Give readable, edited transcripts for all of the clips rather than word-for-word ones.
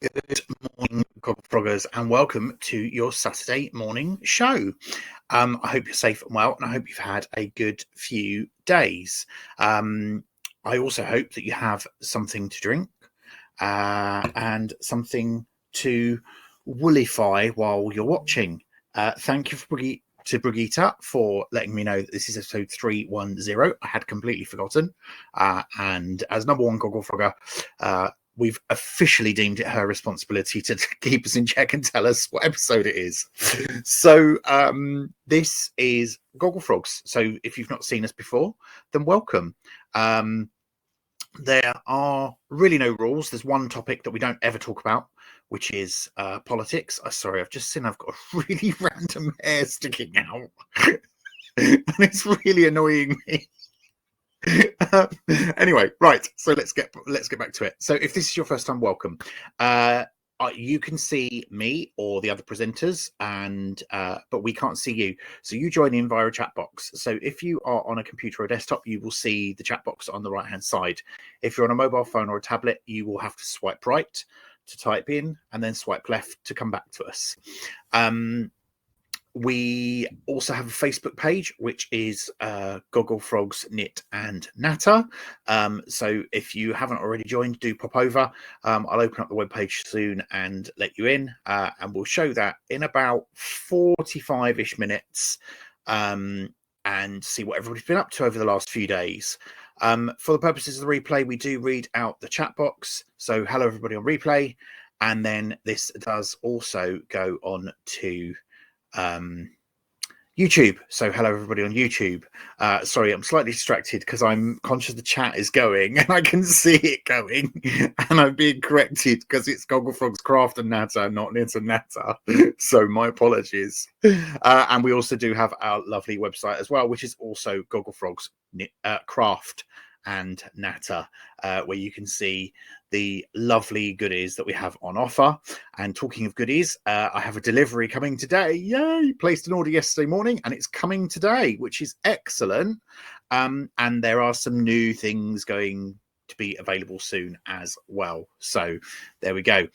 Good morning, Gogglefroggers, and welcome to your Saturday morning show. I hope you're safe and well, and I hope you've had a good few days. I also hope that you have something to drink and something to woolify while you're watching. Thank you to Brigitte for letting me know that this is episode 310. I had completely forgotten. And as number one Gogglefrogger, we've officially deemed it her responsibility to keep us in check and tell us what episode it is. So this is Gogglefrogs. So if you've not seen us before, then welcome. There are really no rules. There's one topic that we don't ever talk about, which is politics. Sorry, I've just seen I've got a really random hair sticking out. And it's really annoying me. Anyway, right, so let's get back to it. So if this is your first time, welcome. You can see me or the other presenters, and but we can't see you, so you join in via a chat box. So if you are on a computer or a desktop, you will see the chat box on the right hand side. If you're on a mobile phone or a tablet, you will have to swipe right to type in and then swipe left to come back to us. We also have a Facebook page, which is Gogglefrogs, Knit and Natter. So if you haven't already joined, do pop over. I'll open up the webpage soon and let you in. And we'll show that in about 45-ish minutes and see what everybody's been up to over the last few days. For the purposes of the replay, we do read out the chat box. So hello, everybody on replay. And then this does also go on to YouTube. So hello everybody on YouTube. Sorry, I'm slightly distracted because I'm conscious the chat is going and I can see it going and I'm being corrected because it's Gogglefrogs Craft and Natter, not Knit and Natter. So my apologies. And we also do have our lovely website as well, which is also Gogglefrogs Craft and Natter, where you can see the lovely goodies that we have on offer. And talking of goodies, I have a delivery coming today. Yay! Placed an order yesterday morning and it's coming today, which is excellent. And there are some new things going to be available soon as well. So there we go.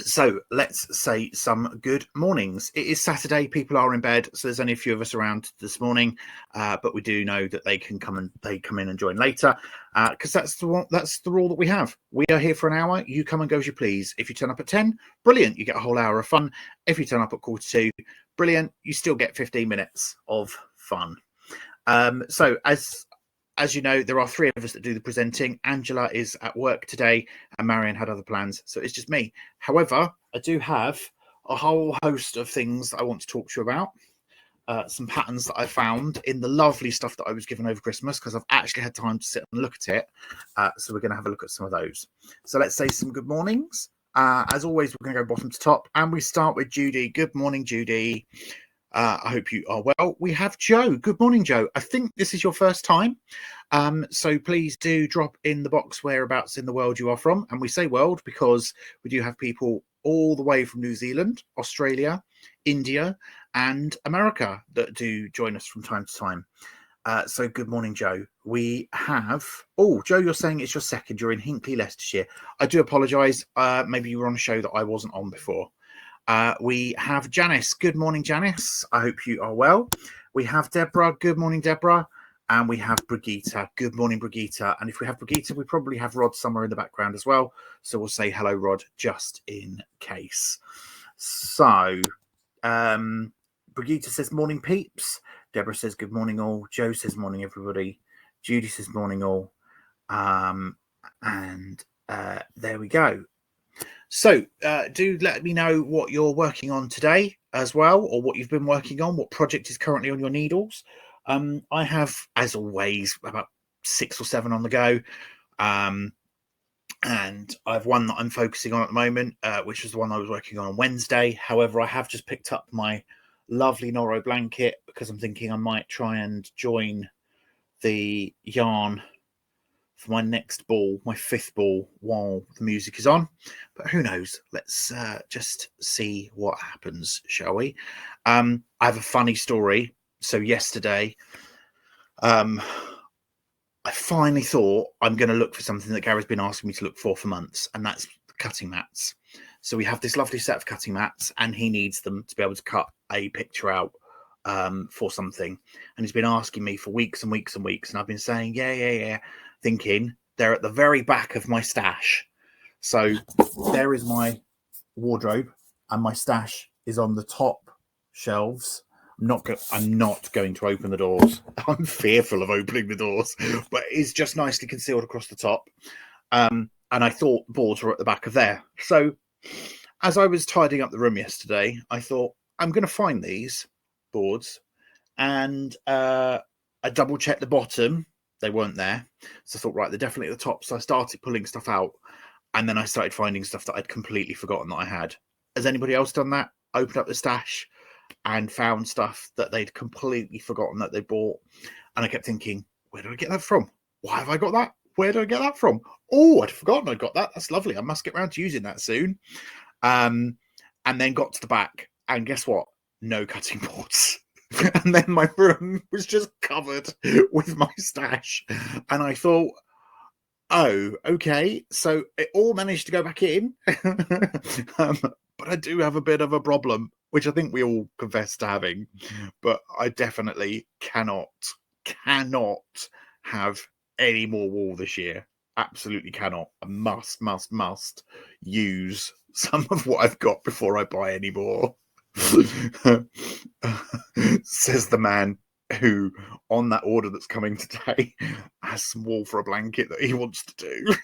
So let's say some good mornings. It is Saturday. People are in bed, so there's only a few of us around this morning. But we do know that they come in and join later, because that's the rule that we have. We are here for an hour. You come and go as you please. If you turn up at 10, brilliant. You get a whole hour of fun. If you turn up at 1:45, brilliant. You still get 15 minutes of fun. So as you know, there are three of us that do the presenting. Angela is at work today and Marion had other plans, so it's just me. However, I do have a whole host of things that I want to talk to you about. Some patterns that I found in the lovely stuff that I was given over Christmas, because I've actually had time to sit and look at it. So we're going to have a look at some of those. So let's say some good mornings. As always, we're going to go bottom to top, and we start with Judy. Good morning, Judy. I hope you are well. We have Joe. Good morning, Joe. I think this is your first time. So please do drop in the box whereabouts in the world you are from. And we say world because we do have people all the way from New Zealand, Australia, India, and America that do join us from time to time. So good morning, Joe. We have... Oh, Joe, you're saying it's your second. You're in Hinckley, Leicestershire. I do apologise. Maybe you were on a show that I wasn't on before. We have Janice. Good morning, Janice. I hope you are well. We have Deborah. Good morning, Deborah. And we have Brigitte. Good morning, Brigitte. And if we have Brigitte, we probably have Rod somewhere in the background as well. So we'll say hello, Rod, just in case. So Brigitte says morning, peeps. Deborah says good morning, all. Joe says morning, everybody. Judy says morning, all. And there we go. So do let me know what you're working on today as well, or what you've been working on, what project is currently on your needles. I have, as always, about 6 or 7 on the go. And I've one that I'm focusing on at the moment, which was the one I was working on Wednesday. However, I have just picked up my lovely Ombre Blanket because I'm thinking I might try and join the yarn for my next ball, my 5th ball, while the music is on. But who knows? Let's just see what happens, shall we? I have a funny story. So yesterday, I finally thought I'm going to look for something that Gary's been asking me to look for months, and that's cutting mats. So we have this lovely set of cutting mats, and he needs them to be able to cut a picture out for something. And he's been asking me for weeks and weeks and weeks, and I've been saying, yeah, thinking they're at the very back of my stash. So there is my wardrobe, and my stash is on the top shelves. I'm not going to open the doors. I'm fearful of opening the doors, but it's just nicely concealed across the top. And I thought boards were at the back of there. So as I was tidying up the room yesterday, I thought, I'm going to find these boards. And I double checked the bottom. They weren't there. So I thought, right, they're definitely at the top. So I started pulling stuff out. And then I started finding stuff that I'd completely forgotten that I had. Has anybody else done that? Opened up the stash and found stuff that they'd completely forgotten that they bought. And I kept thinking, where do I get that from? Why have I got that? Where do I get that from? Oh, I'd forgotten I got that. That's lovely. I must get around to using that soon. And then got to the back, and guess what? No cutting boards. And then my room was just covered with my stash. And I thought, oh, okay. So it all managed to go back in. But I do have a bit of a problem, which I think we all confess to having. But I definitely cannot have any more wool this year. Absolutely cannot. I must use some of what I've got before I buy any more. Says the man who, on that order that's coming today, has some wool for a blanket that he wants to do.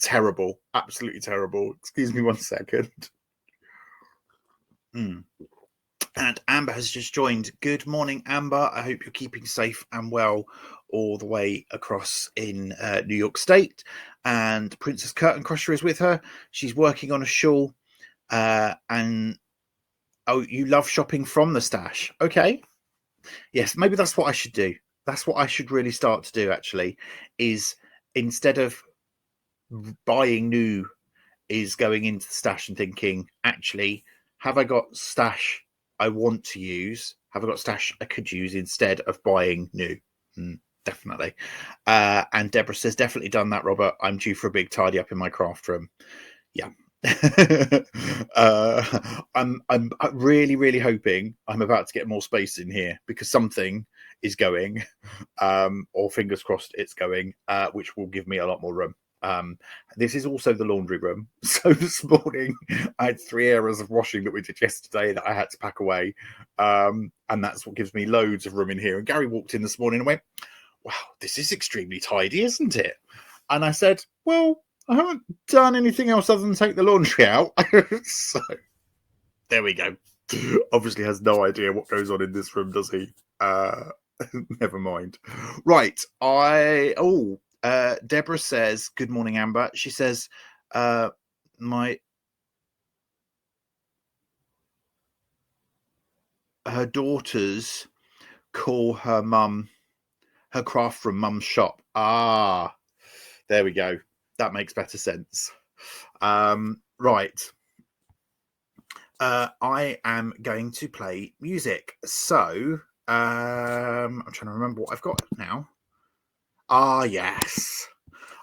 Terrible. Absolutely terrible. Excuse me 1 second. And Amber has just joined. Good morning, Amber. I hope you're keeping safe and well all the way across in New York State. And Princess Curtain Crusher is with her. She's working on a shawl. And oh, you love shopping from the stash. Okay. Yes, maybe that's what I should do. That's what I should really start to do, actually, is instead of buying new, is going into the stash and thinking, actually, have I got stash I want to use? Have I got stash I could use instead of buying new? Definitely. And Deborah says, definitely done that, Robert. I'm due for a big tidy up in my craft room. Yeah. I'm really hoping I'm about to get more space in here, because something is going, or fingers crossed it's going, which will give me a lot more room. This is also the laundry room. So this morning I had 3 areas of washing that we did yesterday that I had to pack away. And that's what gives me loads of room in here. And Gary walked in this morning and went, wow, this is extremely tidy, isn't it? And I said, well, I haven't done anything else other than take the laundry out. So there we go. Obviously has no idea what goes on in this room, does he? Never mind. Right. Deborah says, good morning, Amber. She says, her daughters call her mum, her craft room, mum's shop. Ah, there we go. That makes better sense. Right. I am going to play music. So I'm trying to remember what I've got now. Ah, yes.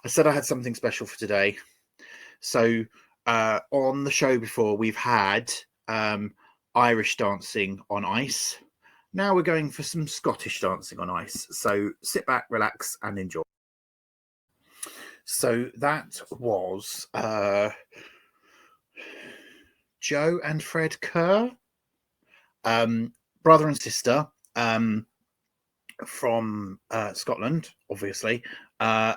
I said I had something special for today. So on the show before, we've had Irish dancing on ice. Now we're going for some Scottish dancing on ice. So sit back, relax, and enjoy. So that was Joe and Fred Kerr, brother and sister, from Scotland, obviously,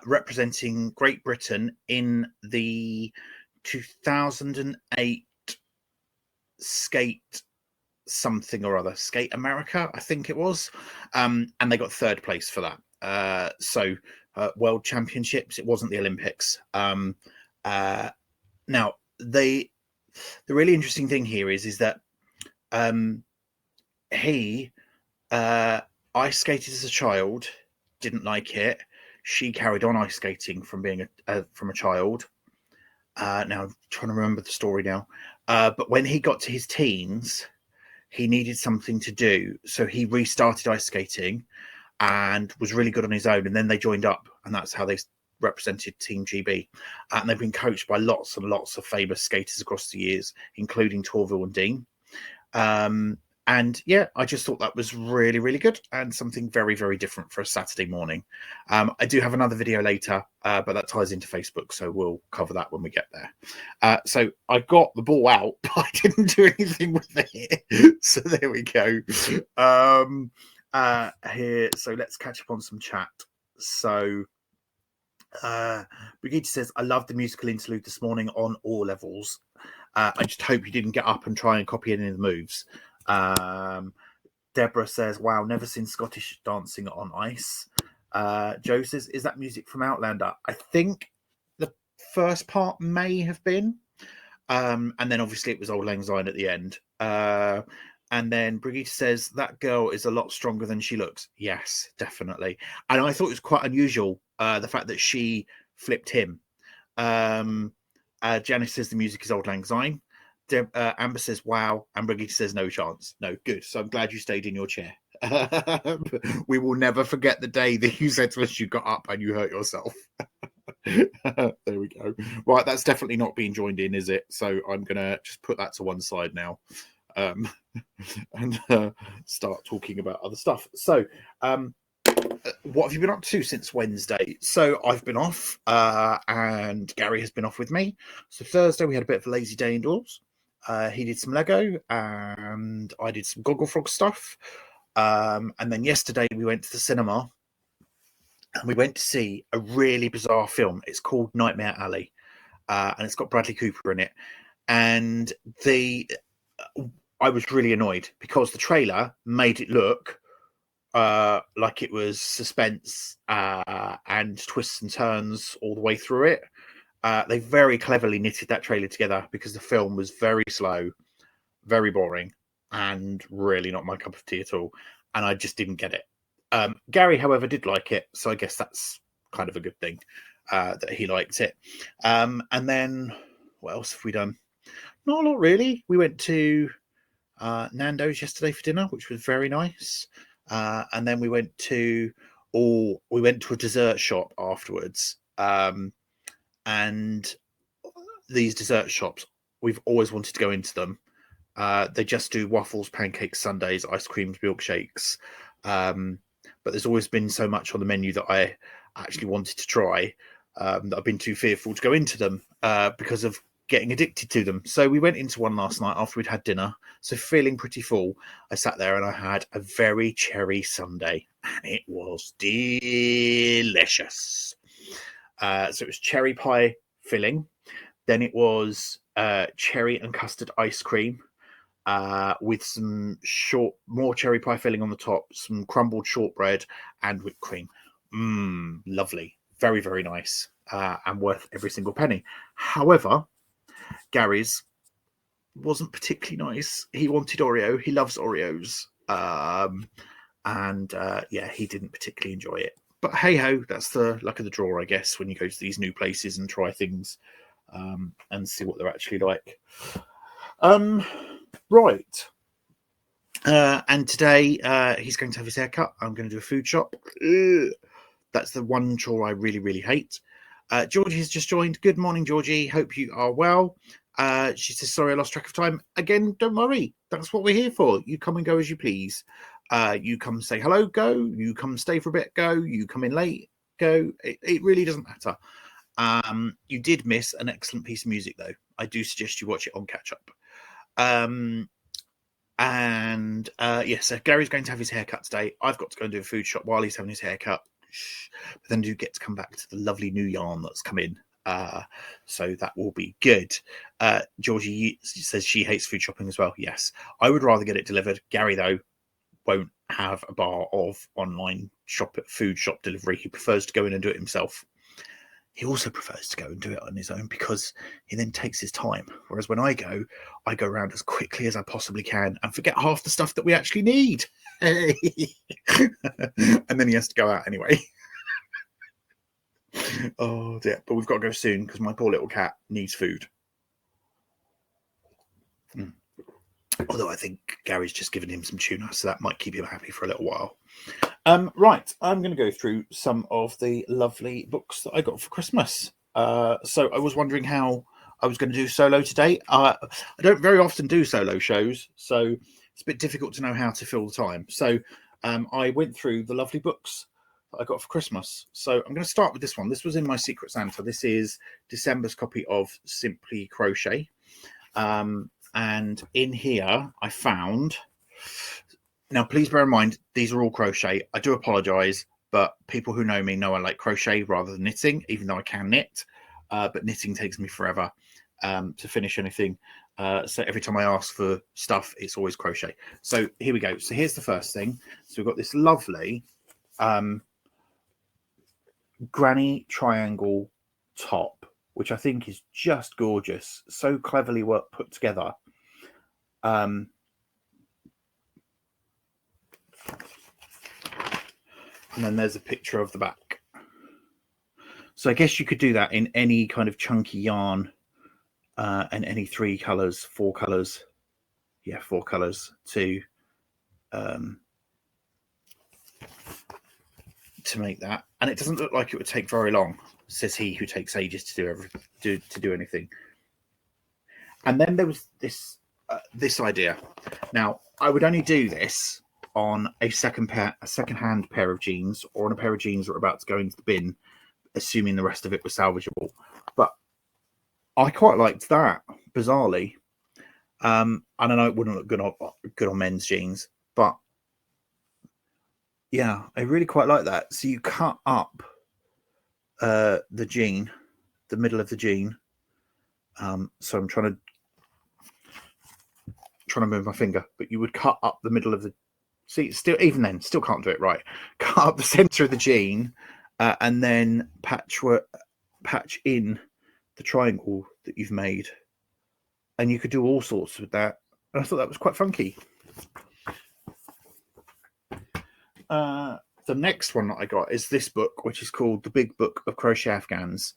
representing Great Britain in the 2008 Skate something or other, Skate America, I think it was, and they got 3rd place for that. So World Championships, it wasn't the Olympics. Now the really interesting thing here is that he ice skated as a child, didn't like it. She carried on ice skating from being from a child. Now I'm trying to remember the story now. But when he got to his teens, he needed something to do, so he restarted ice skating and was really good on his own. And then they joined up, and that's how they represented Team GB, and they've been coached by lots and lots of famous skaters across the years, including Torville and Dean. And yeah, I just thought that was really, really good and something very, very different for a Saturday morning. I do have another video later, but that ties into Facebook, so we'll cover that when we get there. So I got the ball out, but I didn't do anything with it. So there we go. Here, so let's catch up on some chat. So Brigitte says, I love the musical interlude this morning on all levels. I just hope you didn't get up and try and copy any of the moves. Deborah says, wow, never seen Scottish dancing on ice. Joe says, is that music from Outlander? I think the first part may have been. And then obviously it was Auld Lang Syne at the end. And then Brigitte says, that girl is a lot stronger than she looks. Yes, definitely. And I thought it was quite unusual, the fact that she flipped him. Janice says the music is Auld Lang Syne. Amber says, wow. And Brigitte says, no chance. No, good. So I'm glad you stayed in your chair. We will never forget the day that you said to us you got up and you hurt yourself. There we go. Right, that's definitely not being joined in, is it? So I'm going to just put that to one side now. And start talking about other stuff. So what have you been up to since Wednesday? So I've been off, and Gary has been off with me. So Thursday we had a bit of a lazy day indoors. He did some Lego and I did some Gogglefrog stuff. And then yesterday we went to the cinema and we went to see a really bizarre film. It's called Nightmare Alley, and it's got Bradley Cooper in it. And I was really annoyed because the trailer made it look like it was suspense and twists and turns all the way through it. They very cleverly knitted that trailer together because the film was very slow, very boring, and really not my cup of tea at all. And I just didn't get it. Gary, however, did like it, so I guess that's kind of a good thing that he liked it. And then what else have we done? Not a lot, really. We went to Nando's yesterday for dinner, which was very nice. And then we went to a dessert shop afterwards. And these dessert shops, we've always wanted to go into them. They just do waffles, pancakes, sundaes, ice creams, milkshakes. But there's always been so much on the menu that I actually wanted to try that I've been too fearful to go into them because of getting addicted to them. So we went into one last night after we'd had dinner. So feeling pretty full, I sat there and I had a very cherry sundae, and it was delicious. So it was cherry pie filling. Then it was cherry and custard ice cream with some more cherry pie filling on the top, some crumbled shortbread, and whipped cream. Lovely. Very, very nice, and worth every single penny. However, Gary's wasn't particularly nice. He wanted Oreo. He loves Oreos. Yeah, he didn't particularly enjoy it. But hey ho, that's the luck of the draw, I guess, when you go to these new places and try things and see what they're actually like. Right. And today he's going to have his haircut. I'm going to do a food shop. That's the one chore I really, really hate. Georgie has just joined. Good morning, Georgie. Hope you are well. She says, sorry, I lost track of time. Again, don't worry. That's what we're here for. You come and go as you please. You come say hello, go. You come stay for a bit, go. You come in late, go. It really doesn't matter. You did miss an excellent piece of music, though. I do suggest you watch it on catch up. Yes, so Gary's going to have his haircut today. I've got to go and do a food shop while he's having his haircut. But then I do get to come back to the lovely new yarn that's come in. So that will be good. Georgie says she hates food shopping as well. Yes, I would rather get it delivered. Gary, though, won't have a bar of online food shop delivery. He prefers to go in and do it himself. He also prefers to go and do it on his own because he then takes his time. Whereas when I go around as quickly as I possibly can and forget half the stuff that we actually need. Hey. And then he has to go out anyway. Oh dear, but we've got to go soon because my poor little cat needs food. Although I think Gary's just given him some tuna, so that might keep him happy for a little while. Right, I'm going to go through some of the lovely books that I got for Christmas. So I was wondering how I was going to do solo today. I don't very often do solo shows, so it's a bit difficult to know how to fill the time. So I went through the lovely books that I got for Christmas. So I'm going to start with this one. This was in my Secret Santa. This is December's copy of Simply Crochet. And in here I found... Now, please bear in mind, these are all crochet. I do apologise, but people who know me know I like crochet rather than knitting, even though I can knit. But knitting takes me forever to finish anything. So every time I ask for stuff, it's always crochet. So here we go. So here's the first thing. So we've got this lovely granny triangle top, which I think is just gorgeous. So cleverly put together. And then there's a picture of the back. So I guess you could do that in any kind of chunky yarn and any 4 colours. Yeah, 4 colours to make that. And it doesn't look like it would take very long, says he who takes ages to do anything. And then there was this idea. Now, I would only do this on a second-hand pair of jeans, or on a pair of jeans that are about to go into the bin, assuming the rest of it was salvageable. But I quite liked that, bizarrely. And I know it wouldn't look good on men's jeans, but yeah, I really quite like that. So you cut up the jean, the middle of the jean. So I'm trying to move my finger, but you would cut up the middle of the... See, still can't do it right. Cut up the center of the jean, and then patch in the triangle that you've made, and you could do all sorts with that. And I thought that was quite funky. The next one that I got is this book, which is called The Big Book of Crochet Afghans.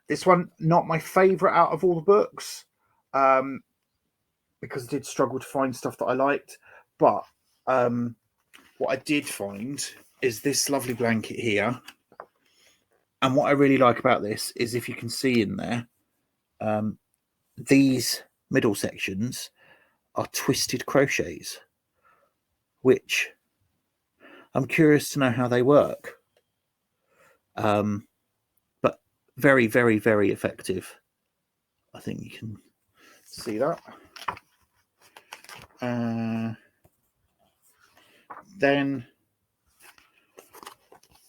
This one, not my favorite out of all the books, because I did struggle to find stuff that I liked. But what I did find is this lovely blanket here. And what I really like about this is, if you can see in there, these middle sections are twisted crochets, which I'm curious to know how they work. But very, very, very effective. I think you can see that. Then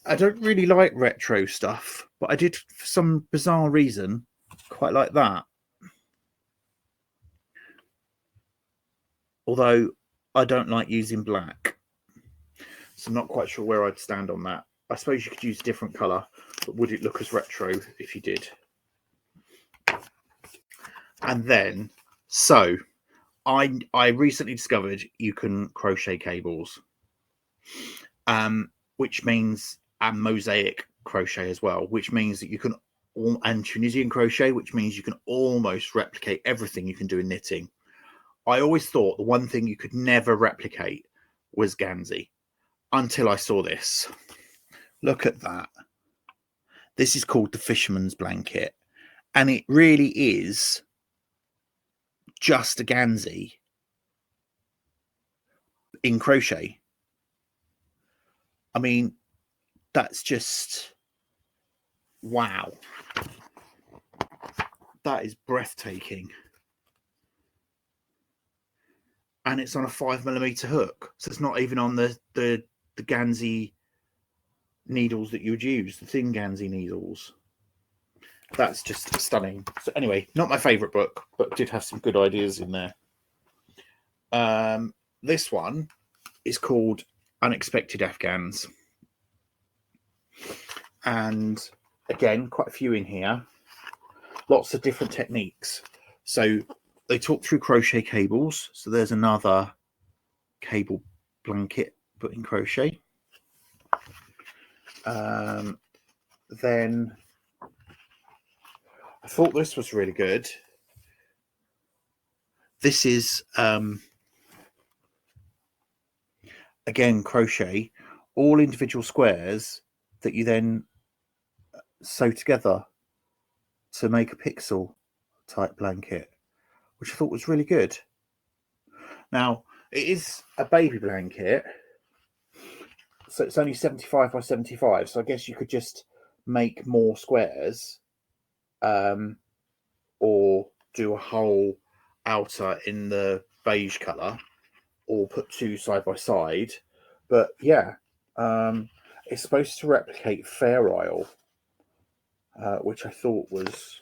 I don't really like retro stuff, but I did, for some bizarre reason, quite like that. Although I don't like using black, so I'm not quite sure where I'd stand on that. I suppose you could use a different colour, but would it look as retro if you did? And then, so I recently discovered you can crochet cables, which means, and mosaic crochet as well, which means that you can, and Tunisian crochet, which means you can almost replicate everything you can do in knitting. I always thought the one thing you could never replicate was Ganzi, until I saw this. Look at that. This is called the Fisherman's blanket, and it really is just a Ganzi in crochet. I mean, that's just wow. That is breathtaking. And it's on a 5mm hook, so it's not even on the Ganzi needles that you would use, the thin Ganzi needles. That's just stunning. So anyway, not my favorite book, but did have some good ideas in there. This one is called Unexpected Afghans, and again, quite a few in here. Lots of different techniques. So they talk through crochet cables. So there's another cable blanket, but in crochet. Then I thought this was really good. This is again crochet, all individual squares that you then sew together to make a pixel type blanket, which I thought was really good. Now, it is a baby blanket, so it's only 75 by 75, so I guess you could just make more squares, or do a whole outer in the beige colour, or put two side by side. But yeah, it's supposed to replicate Fair Isle, which I thought was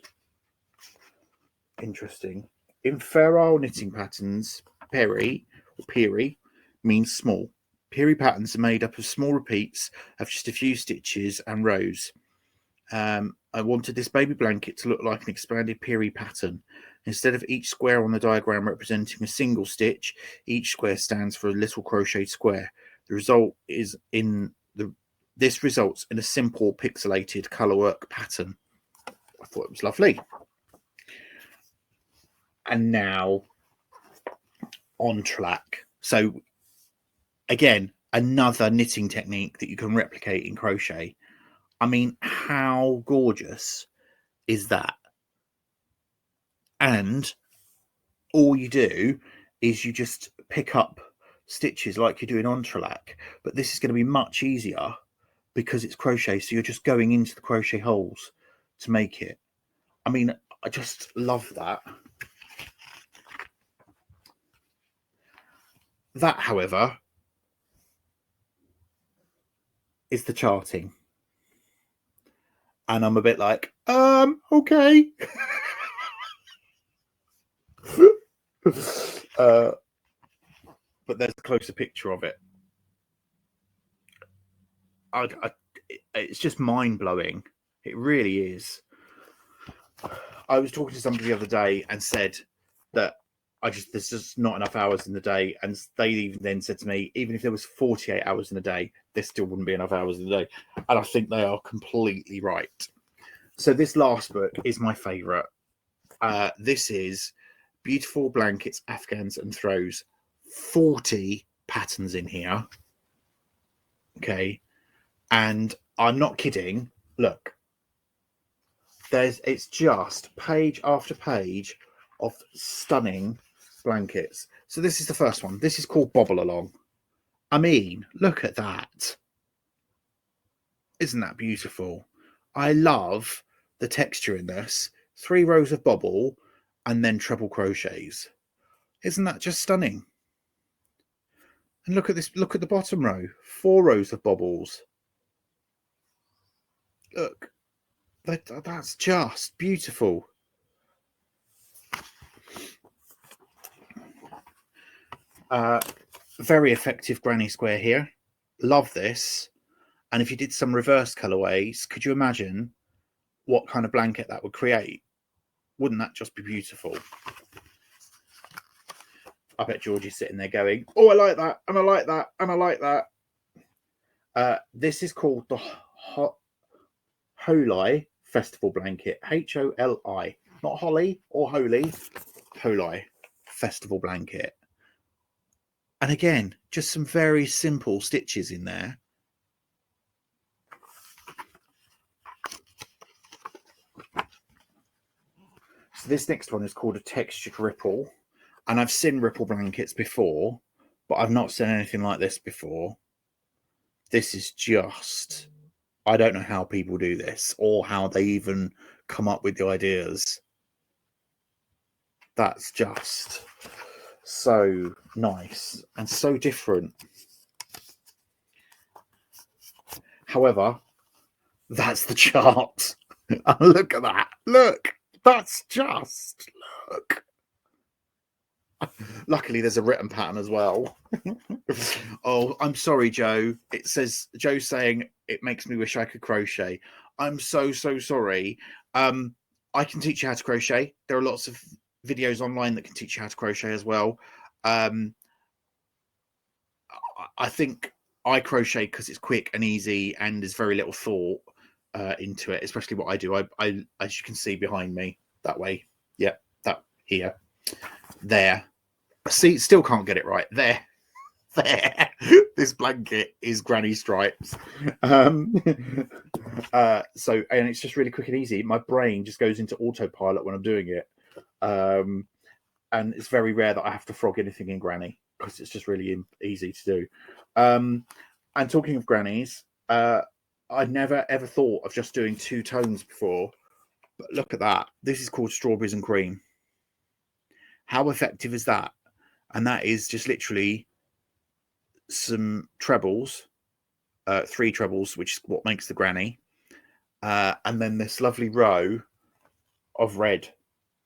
interesting. In Fair Isle knitting patterns, peri or peri means small. Peri patterns are made up of small repeats of just a few stitches and rows. I wanted this baby blanket to look like an expanded peri pattern. Instead of each square on the diagram representing a single stitch, each square stands for a little crocheted square. This results in a simple pixelated colourwork pattern. I thought it was lovely. And now entrelac. So again, another knitting technique that you can replicate in crochet. I mean, how gorgeous is that? And all you do is you just pick up stitches like you do in entrelac, but this is going to be much easier because it's crochet, so you're just going into the crochet holes to make it. I mean, I just love that. That, however, is the charting. And I'm a bit like, okay. But there's a closer picture of it. It's just mind-blowing. It really is. I was talking to somebody the other day and said that there's just not enough hours in the day, and they even then said to me, even if there was 48 hours in a day, there still wouldn't be enough hours in the day. And I think they are completely right. So this last book is my favorite. This is Beautiful Blankets, Afghans and Throws. 40 patterns in here. Okay. And I'm not kidding. Look, it's just page after page of stunning blankets. So this is the first one. This is called Bobble Along. I mean, look at that. Isn't that beautiful? I love the texture in this. 3 rows of bobble and then treble crochets. Isn't that just stunning? And look at this. Look at the bottom row. 4 rows of bobbles. Look, that's just beautiful. Very effective granny square here. Love this. And if you did some reverse colorways, could you imagine what kind of blanket that would create? Wouldn't that just be beautiful? I bet Georgie's sitting there going, oh, I like that, and I like that, and I like that. This is called the Holi Festival Blanket. Holi. Not Holly or Holy. Holi Festival Blanket. And again, just some very simple stitches in there. So this next one is called a textured ripple. And I've seen ripple blankets before, but I've not seen anything like this before. This is just, I don't know how people do this or how they even come up with the ideas. That's just so nice and so different. However, that's the chart. Look at that. Look, that's just, look. Luckily, there's a written pattern as well. Oh, I'm sorry, Joe. It says, Joe's saying, it makes me wish I could crochet. I'm so sorry. I can teach you how to crochet. There are lots of videos online that can teach you how to crochet as well. I think I crochet because it's quick and easy and there's very little thought into it, especially what I do. I as you can see behind me, that way. Yep, that here. There. See, still can't get it right. There. This blanket is Granny Stripes. So, and it's just really quick and easy. My brain just goes into autopilot when I'm doing it. And it's very rare that I have to frog anything in Granny because it's just really easy to do. And talking of grannies, I never ever thought of just doing 2 tones before. But look at that. This is called Strawberries and Cream. How effective is that? And that is just literally some trebles, 3 trebles, which is what makes the granny. And then this lovely row of red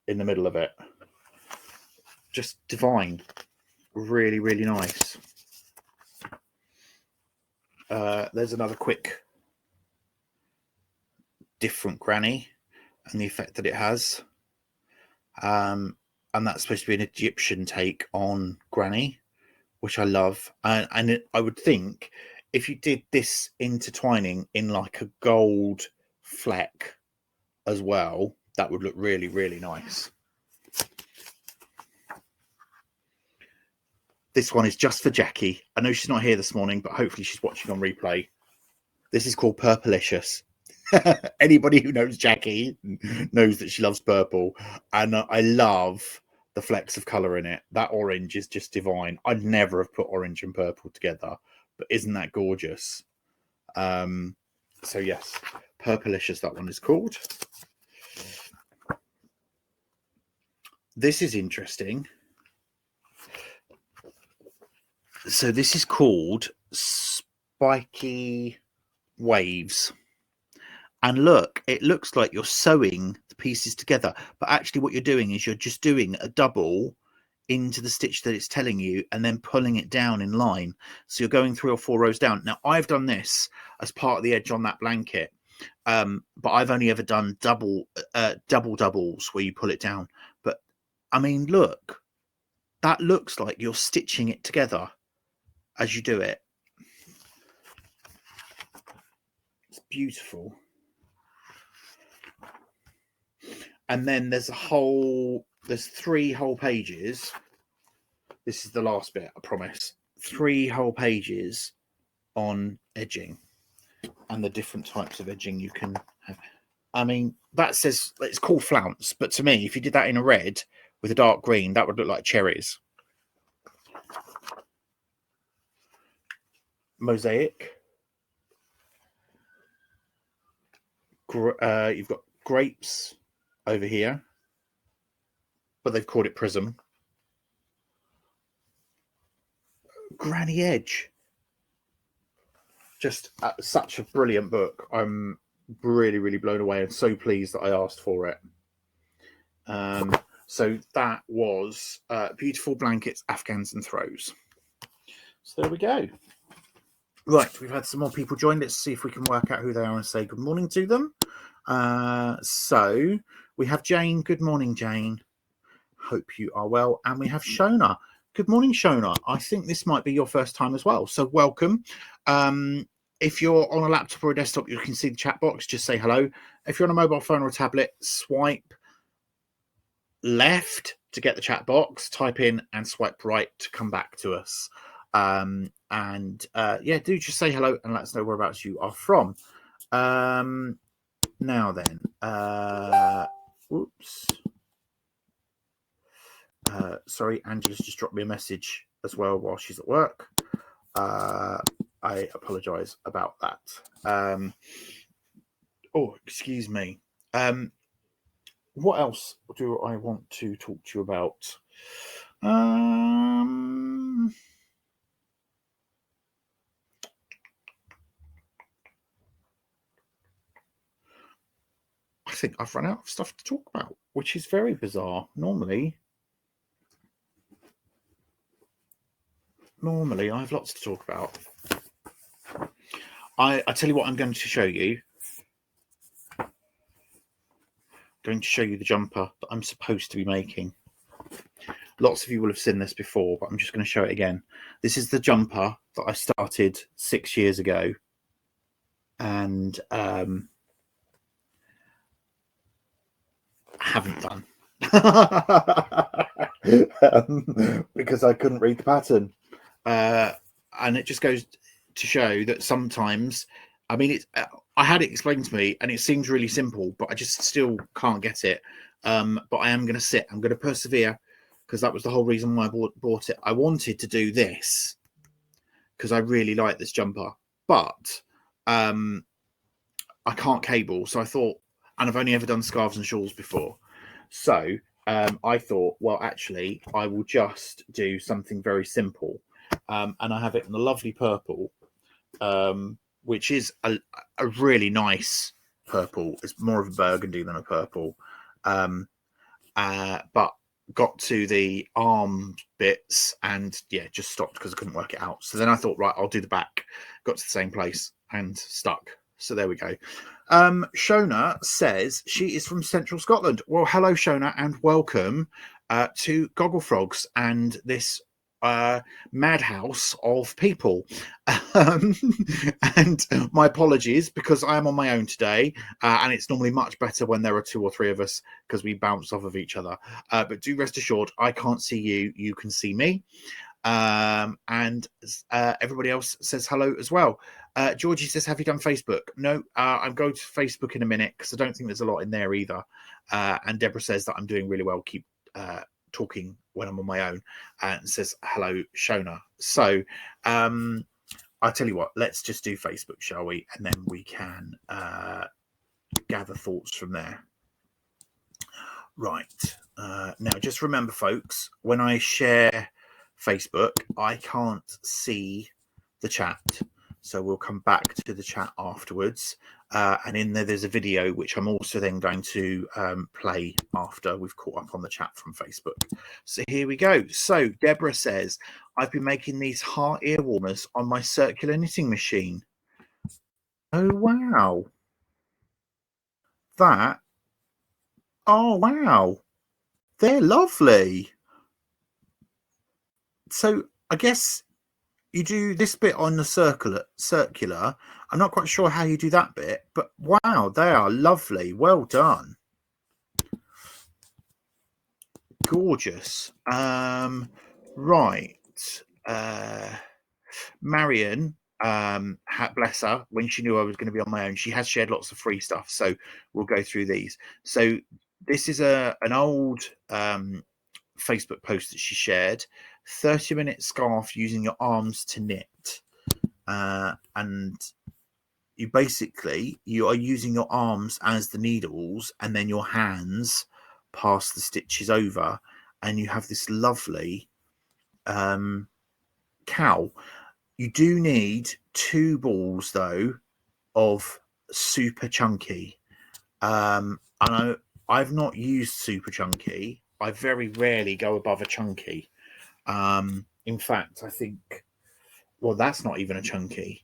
in the middle of it. Just divine. Really, really nice. There's another quick different granny and the effect that it has. And that's supposed to be an Egyptian take on granny, which I love. And I would think if you did this intertwining in like a gold fleck as well, that would look really, really nice. This one is just for Jackie. I know she's not here this morning, but hopefully she's watching on replay. This is called Purplicious. Anybody who knows Jackie knows that she loves purple. And I love the flecks of colour in it. That orange is just divine. I'd never have put orange and purple together, but isn't that gorgeous? So yes, Purplicious, that one is called. This is interesting. So this is called Spiky Waves. And look, it looks like you're sewing the pieces together, but actually what you're doing is you're just doing a double into the stitch that it's telling you and then pulling it down in line. So you're going 3 or 4 rows down. Now, I've done this as part of the edge on that blanket, but I've only ever done doubles where you pull it down. But, I mean, look, that looks like you're stitching it together as you do it. It's beautiful. And then there's 3 whole pages. This is the last bit, I promise. 3 whole pages on edging and the different types of edging you can have. I mean, that says it's called flounce, but to me, if you did that in a red with a dark green, that would look like cherries. Mosaic. You've got grapes over here, but they've called it prism. Granny Edge. Just such a brilliant book. I'm really, really blown away and so pleased that I asked for it. So that was Beautiful Blankets, Afghans and Throws. So there we go. Right, we've had some more people join. Let's see if we can work out who they are and say good morning to them. So we have Jane. Good morning, Jane. Hope you are well. And we have Shona. Good morning, Shona. I think this might be your first time as well. So welcome. If you're on a laptop or a desktop, you can see the chat box. Just say hello. If you're on a mobile phone or a tablet, swipe left to get the chat box, type in and swipe right to come back to us. Yeah, do just say hello and let us know whereabouts you are from. Now then, whoops. Sorry, Angela's just dropped me a message as well while she's at work. I apologise about that. Oh, excuse me. What else do I want to talk to you about? I think I've run out of stuff to talk about, which is very bizarre. Normally I have lots to talk about. I tell you what I'm going to show you. I'm going to show you the jumper that I'm supposed to be making. Lots of you will have seen this before, but I'm just going to show it again. This is the jumper that I started 6 years ago. And haven't done. Because I couldn't read the pattern. and it just goes to show that sometimes, I mean, I had it explained to me and it seems really simple, but I just still can't get it. But I am going to I'm going to persevere, because that was the whole reason why I bought it. I wanted to do this because I really like this jumper, but I can't cable. So I thought, and I've only ever done scarves and shawls before. So I thought, well, actually, I will just do something very simple. And I have it in the lovely purple, which is a really nice purple. It's more of a burgundy than a purple. But got to the arm bits and just stopped because I couldn't work it out. So then I thought, right, I'll do the back. Got to the same place and stuck. So there we go. Shona says she is from Central Scotland. Well, hello, Shona, and welcome to Gogglefrogs and this madhouse of people. And my apologies, because I am on my own today, and it's normally much better when there are 2 or 3 of us because we bounce off of each other. But do rest assured, I can't see you, you can see me. And everybody else says hello as well. Georgie says, have you done Facebook? No, I'm going to Facebook in a minute because I don't think there's a lot in there either. And Deborah says that I'm doing really well. Keep talking when I'm on my own, and says hello, Shona. So I'll tell you what, let's just do Facebook, shall we? And then we can gather thoughts from there. Right. Now, just remember, folks, when I share Facebook, I can't see the chat. So we'll come back to the chat afterwards. And in there's a video, which I'm also then going to play after we've caught up on the chat from Facebook. So here we go. So Deborah says, I've been making these heart ear warmers on my circular knitting machine. Oh, wow. Oh, wow. They're lovely. So I guess you do this bit on the circular. I'm not quite sure how you do that bit, but wow, they are lovely. Well done. Gorgeous. Right. Marion, bless her, when she knew I was going to be on my own, she has shared lots of free stuff. So we'll go through these. So this is an old Facebook post that she shared. 30-minute scarf using your arms to knit. And you are using your arms as the needles, and then your hands pass the stitches over, and you have this lovely cowl. You do need 2 balls though of super chunky. And I've not used super chunky. I very rarely go above a chunky. In fact, I think, well, that's not even a chunky.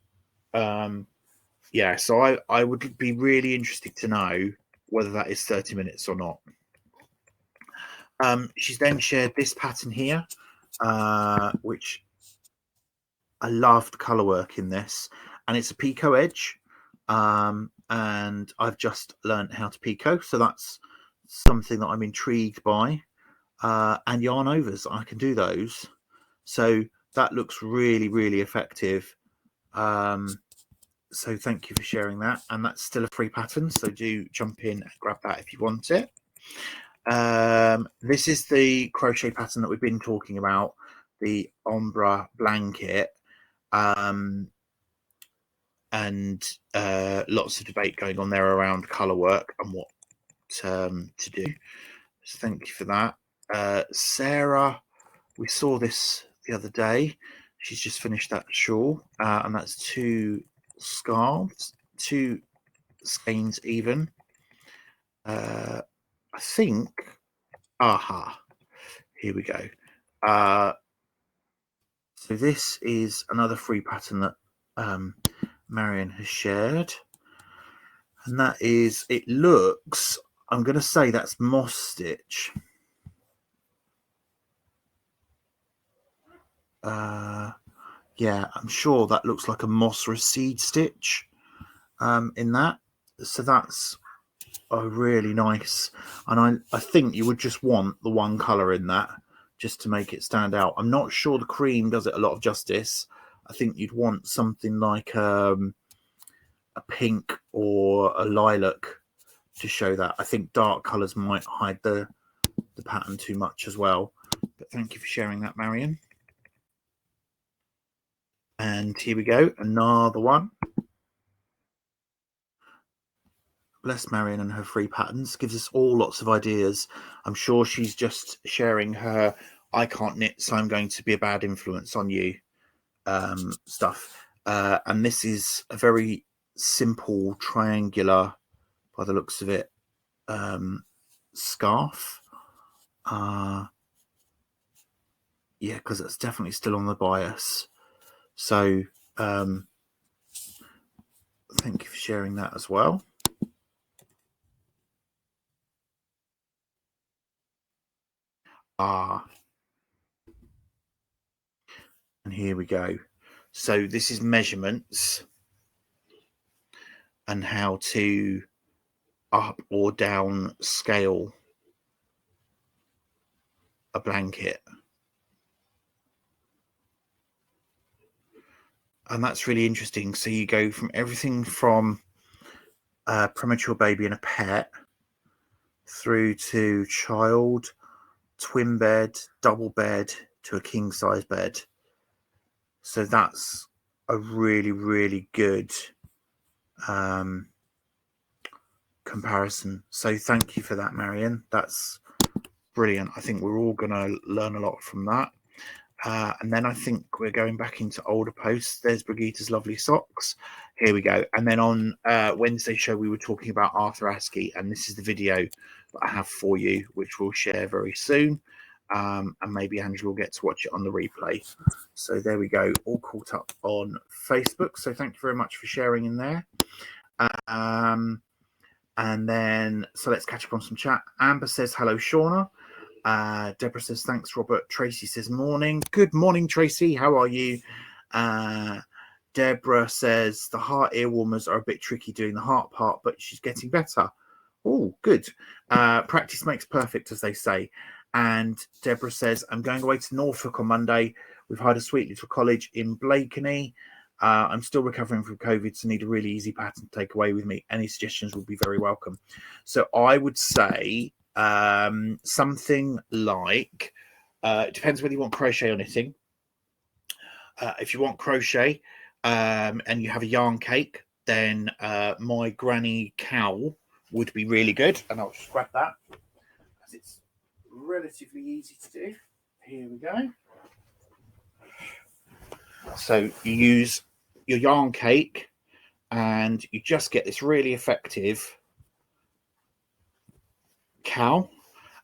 So I would be really interested to know whether that is 30 minutes or not. She's then shared this pattern here, which I loved colour work in this, and it's a picot edge, and I've just learned how to picot, so that's something that I'm intrigued by. And yarn overs, I can do those, so that looks really, really effective. So thank you for sharing that, and that's still a free pattern, so do jump in and grab that if you want it. This is the crochet pattern that we've been talking about, the Ombre Blanket, and lots of debate going on there around colour work and what to do. So thank you for that. Sarah, we saw this the other day. She's just finished that shawl, and that's 2 scarves, 2 skeins even. I think, here we go. So this is another free pattern that Marion has shared, and that is, it looks, I'm going to say that's moss stitch. Yeah, I'm sure that looks like a moss or a seed stitch in that. So that's really nice, and I think you would just want the one colour in that just to make it stand out. I'm not sure the cream does it a lot of justice, I think you'd want something like a pink or a lilac to show that. I think dark colours might hide the pattern too much as well. But thank you for sharing that, Marion. And here we go, another one. Bless Marion and her free patterns. Gives us all lots of ideas. I'm sure she's just sharing her I can't knit, so I'm going to be a bad influence on you stuff. And this is a very simple triangular, by the looks of it, scarf. Yeah, because it's definitely still on the bias. So thank you for sharing that as well. And here we go. So this is measurements and how to up or down scale a blanket. And that's really interesting. So you go from everything from a premature baby and a pet through to child, twin bed, double bed to a king size bed. So that's a really, really good comparison. So thank you for that, Marion. That's brilliant. I think we're all going to learn a lot from that. And then I think we're going back into older posts. There's Brigitte's lovely socks. Here we go. And then on Wednesday's show, we were talking about Arthur Askey, and this is the video that I have for you, which we'll share very soon. And maybe Angela will get to watch it on the replay. So there we go, all caught up on Facebook. So thank you very much for sharing in there. And then, so let's catch up on some chat. Amber says, hello, Shauna. Deborah says, thanks, Robert. Tracy says, morning. Good morning, Tracy. How are you? Deborah says, the heart ear warmers are a bit tricky doing the heart part, but she's getting better. Oh, good. Practice makes perfect, as they say. And Deborah says, I'm going away to Norfolk on Monday. We've hired a sweet little college in Blakeney. I'm still recovering from COVID, so need a really easy pattern to take away with me. Any suggestions would be very welcome. So I would say something like, it depends whether you want crochet or knitting. If you want crochet and you have a yarn cake, then my granny cowl would be really good. And I'll just grab that, as it's relatively easy to do. Here we go. So you use your yarn cake and you just get this really effective cowl,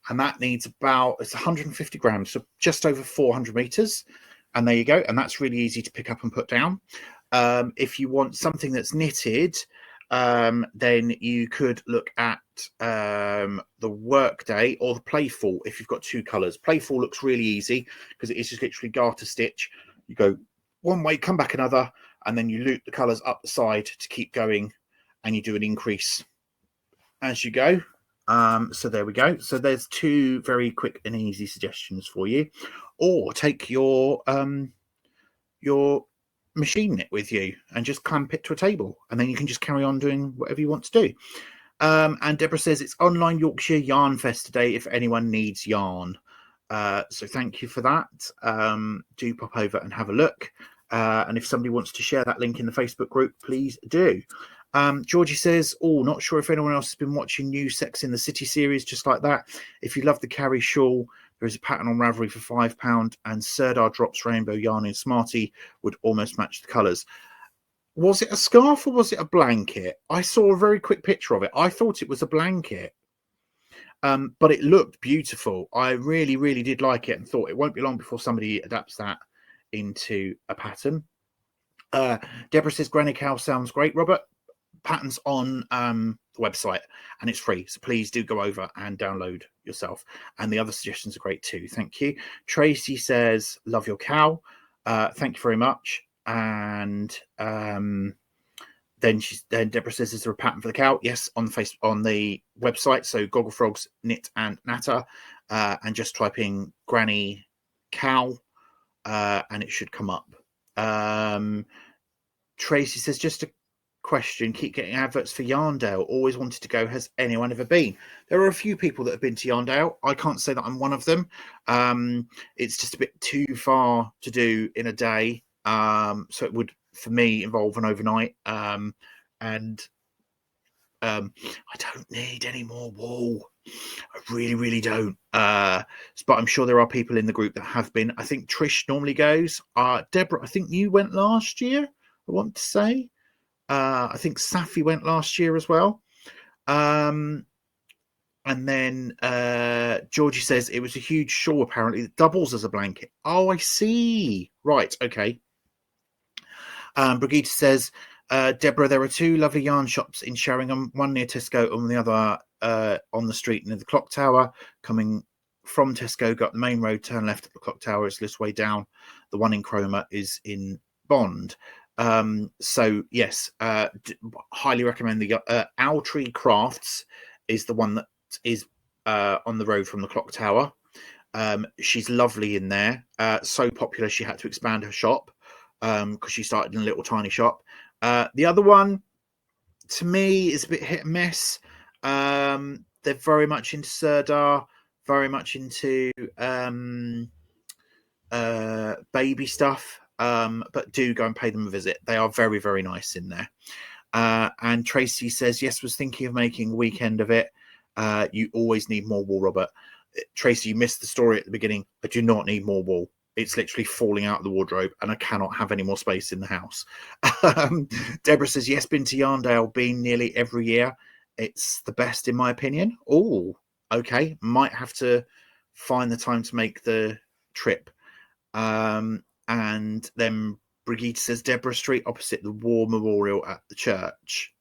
and that needs about, it's 150 grams, so just over 400 meters. And there you go. And that's really easy to pick up and put down. If you want something that's knitted, then you could look at the Workday or the Playful if you've got two colors. Playful looks really easy because it is just literally garter stitch. You go one way, come back another, and then you loop the colors up the side to keep going, and you do an increase as you go. So there we go. So there's two very quick and easy suggestions for you. Or take your machine knit with you and just clamp it to a table, and then you can just carry on doing whatever you want to do. And Deborah says it's online Yorkshire Yarn Fest today if anyone needs yarn. So thank you for that. Do pop over and have a look. And if somebody wants to share that link in the Facebook group, please do. Georgie says, oh, not sure if anyone else has been watching new Sex in the City series, just like that. If you love the Carrie shawl, there is a pattern on Ravelry for £5, and Serdar Drops Rainbow Yarn in Smarty would almost match the colours. Was it a scarf or was it a blanket? I saw a very quick picture of it. I thought it was a blanket, but it looked beautiful. I really, really did like it and thought it won't be long before somebody adapts that into a pattern. Deborah says, Granny Cow sounds great, Robert. Patterns on the website, and it's free, so please do go over and download yourself, and the other suggestions are great too. Thank you. Tracy says, love your cow. Thank you very much. And then Deborah says, is there a pattern for the cow? Yes, on the website, so Gogglefrogs Knit and Natter, and just type in Granny Cow and it should come up. Tracy says, just a question, keep getting adverts for Yarndale, always wanted to go, has anyone ever been? There are a few people that have been to Yarndale. I can't say that I'm one of them. It's just a bit too far to do in a day, so it would, for me, involve an overnight, and I don't need any more wool. I really don't. But I'm sure there are people in the group that have been. I think Trish normally goes. Deborah, I think you went last year, I want to say. I think Safi went last year as well. And then Georgie says it was a huge shawl, apparently, that doubles as a blanket. Oh, I see. Right, okay. Brigitte says, Deborah, there are two lovely yarn shops in Sheringham, one near Tesco and the other on the street near the clock tower. Coming from Tesco, got the main road, turn left at the clock tower, it's this way down. The one in Cromer is in Bond. So yes, highly recommend the Owl Tree Crafts is the one that is on the road from the clock tower. She's lovely in there, so popular she had to expand her shop because she started in a little tiny shop. The other one, to me, is a bit hit and miss. They're very much into Serdar, very much into baby stuff, but do go and pay them a visit. They are very nice in there. And Tracy says, yes, was thinking of making a weekend of it. You always need more wool, Robert. Tracy, you missed the story at the beginning. I do not need more wool. It's literally falling out of the wardrobe and I cannot have any more space in the house. Deborah says, yes, been to Yarndale, been nearly every year. It's the best in my opinion. Oh, okay. Might have to find the time to make the trip. And then Brigitte says, Deborah Street opposite the War Memorial at the church.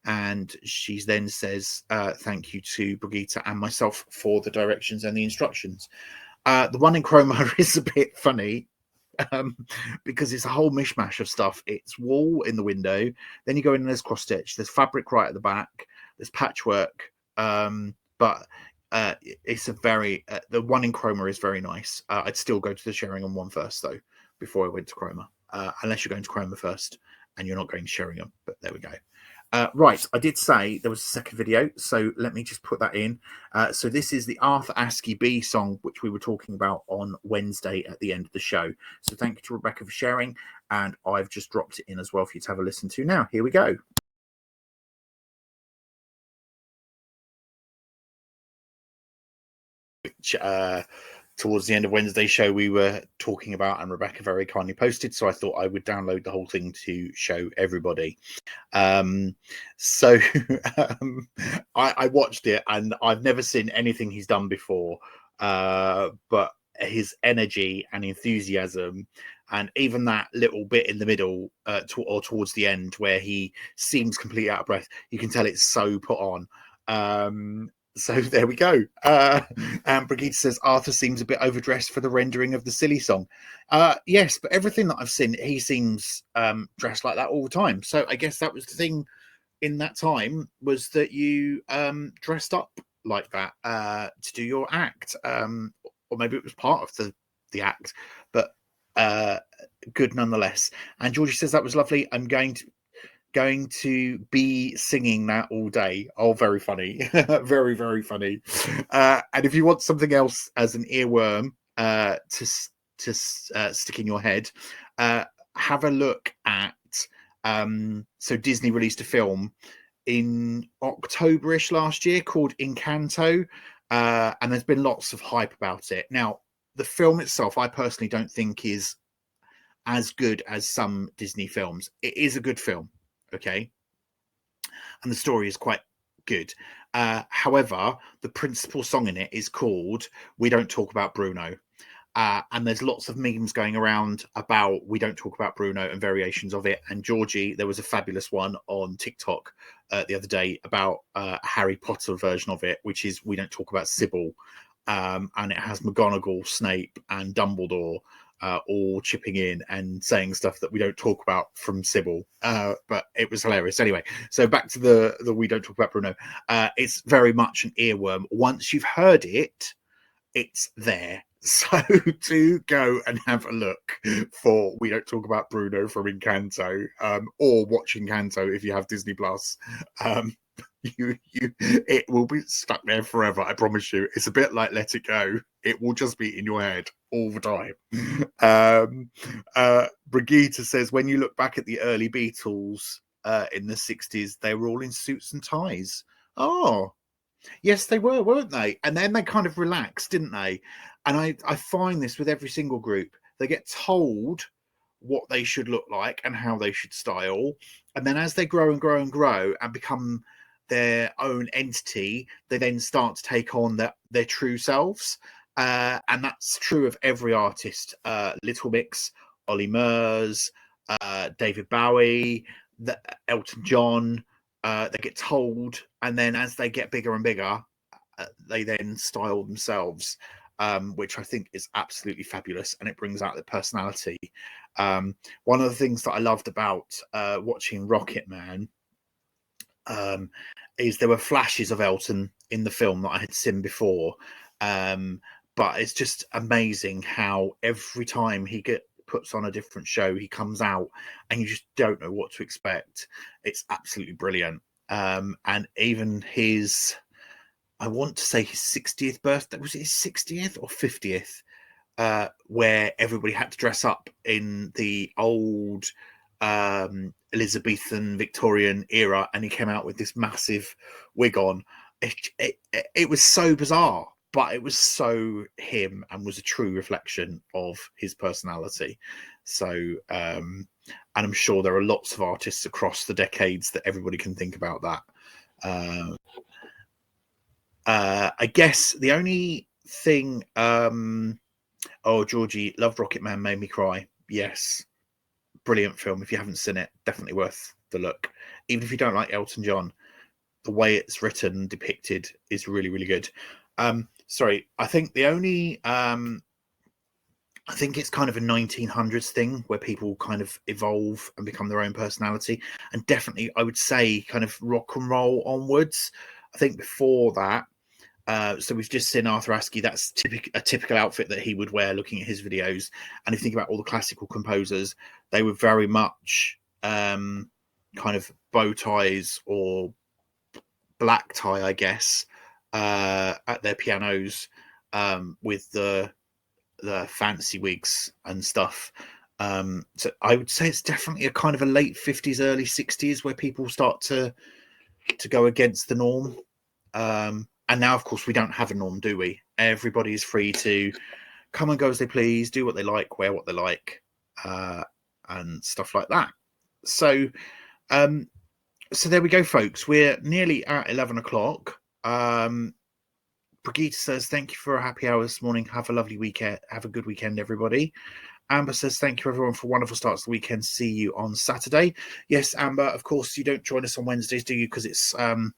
And she then says, thank you to Brigitte and myself for the directions and the instructions. The one in Cromer is a bit funny because it's a whole mishmash of stuff. It's wool in the window, then you go in and there's cross stitch, there's fabric right at the back, there's patchwork, but it's a very the one in Cromer is very nice. I'd still go to the Sheringham one first though before I went to Cromer, unless you're going to Cromer first and you're not going to Sheringham, but there we go. Right, I did say there was a second video, so let me just put that in. So this is the Arthur Askey B song, which we were talking about on Wednesday at the end of the show. So thank you to Rebecca for sharing, and I've just dropped it in as well for you to have a listen to now. Here we go. Which, towards the end of Wednesday's show, we were talking about, and Rebecca very kindly posted, so I thought I would download the whole thing to show everybody. So I watched it and I've never seen anything he's done before, but his energy and enthusiasm, and even that little bit in the middle or towards the end where he seems completely out of breath, you can tell it's so put on. So there we go. And Brigitte says Arthur seems a bit overdressed for the rendering of the silly song. Yes, but everything that I've seen, he seems dressed like that all the time. So I guess that was the thing in that time, was that you dressed up like that to do your act, or maybe it was part of the act, but good nonetheless. And Georgie says that was lovely. I'm going to be singing that all day. Oh, very funny. Very funny. And if you want something else as an earworm to stick in your head, have a look at so Disney released a film in October-ish last year called Encanto, and there's been lots of hype about it. Now, the film itself, I personally don't think is as good as some Disney films. It is a good film, okay, and the story is quite good. However, the principal song in it is called We Don't Talk About Bruno. And there's lots of memes going around about We Don't Talk About Bruno and variations of it. And Georgie, there was a fabulous one on TikTok the other day about a Harry Potter version of it, which is We Don't Talk About Sybil. And it has McGonagall, Snape, and Dumbledore all chipping in and saying stuff that we don't talk about from Sybil. But it was hilarious. Anyway, so back to the We Don't Talk About Bruno. It's very much an earworm. Once you've heard it, it's there. So do go and have a look for We Don't Talk About Bruno from Encanto, or watch Encanto if you have Disney Plus. It will be stuck there forever. I promise you. It's a bit like Let It Go. It will just be in your head all the time. Brigitte says, when you look back at the early Beatles in the 60s, they were all in suits and ties. Oh, yes, they were, weren't they? And then they kind of relaxed, didn't they? And I find this with every single group. They get told what they should look like and how they should style. And then as they grow and grow and grow and become their own entity, they then start to take on their true selves. And that's true of every artist. Little Mix, Ollie Murs, David Bowie, Elton John. They get told, and then as they get bigger and bigger, they then style themselves, which I think is absolutely fabulous, and it brings out their personality. One of the things that I loved about watching Rocket Man is there were flashes of Elton in the film that I had seen before, but it's just amazing how every time he puts on a different show, he comes out and you just don't know what to expect. It's absolutely brilliant. And even his, I want to say his 60th birthday, was it his 60th or 50th, where everybody had to dress up in the old Elizabethan Victorian era, and he came out with this massive wig on. It was so bizarre, but it was so him and was a true reflection of his personality. So, and I'm sure there are lots of artists across the decades that everybody can think about that. I guess the only thing, oh, Georgie, loved Rocket Man, made me cry. Yes, brilliant film. If you haven't seen it, definitely worth the look. Even if you don't like Elton John, the way it's written and depicted is really, really good. Sorry, I think the only I think it's kind of a 1900s thing where people kind of evolve and become their own personality, and definitely I would say kind of rock and roll onwards. I think before that, so we've just seen Arthur Askey. That's a typical outfit that he would wear looking at his videos. And if you think about all the classical composers, they were very much kind of bow ties or black tie, I guess, at their pianos, with the fancy wigs and stuff. So I would say it's definitely a kind of a late 50s, early 60s where people start to go against the norm. And now, of course, we don't have a norm, do we? Everybody is free to come and go as they please, do what they like, wear what they like, and stuff like that. So, so there we go, folks. We're nearly at 11 o'clock. Brigitte says, thank you for a happy hour this morning. Have a lovely weekend. Have a good weekend, everybody. Amber says, thank you, everyone, for wonderful starts to the weekend. See you on Saturday. Yes, Amber, of course, you don't join us on Wednesdays, do you? Because it's 3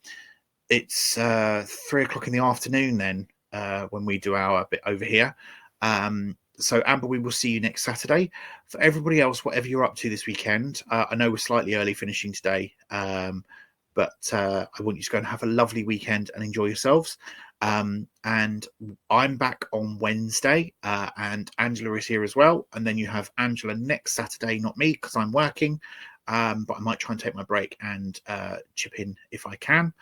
o'clock in the afternoon then, when we do our bit over here. So Amber, we will see you next Saturday. For everybody else, whatever you're up to this weekend, I know we're slightly early finishing today, but I want you to go and have a lovely weekend and enjoy yourselves. And I'm back on Wednesday, and Angela is here as well. And then you have Angela next Saturday, not me, because I'm working, but I might try and take my break and chip in if I can.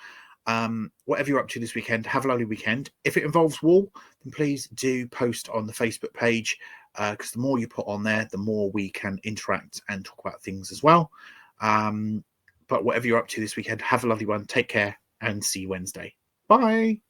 Whatever you're up to this weekend, have a lovely weekend. If it involves wool, then please do post on the Facebook page, because the more you put on there, the more we can interact and talk about things as well. But whatever you're up to this weekend, have a lovely one. Take care and see you Wednesday. Bye.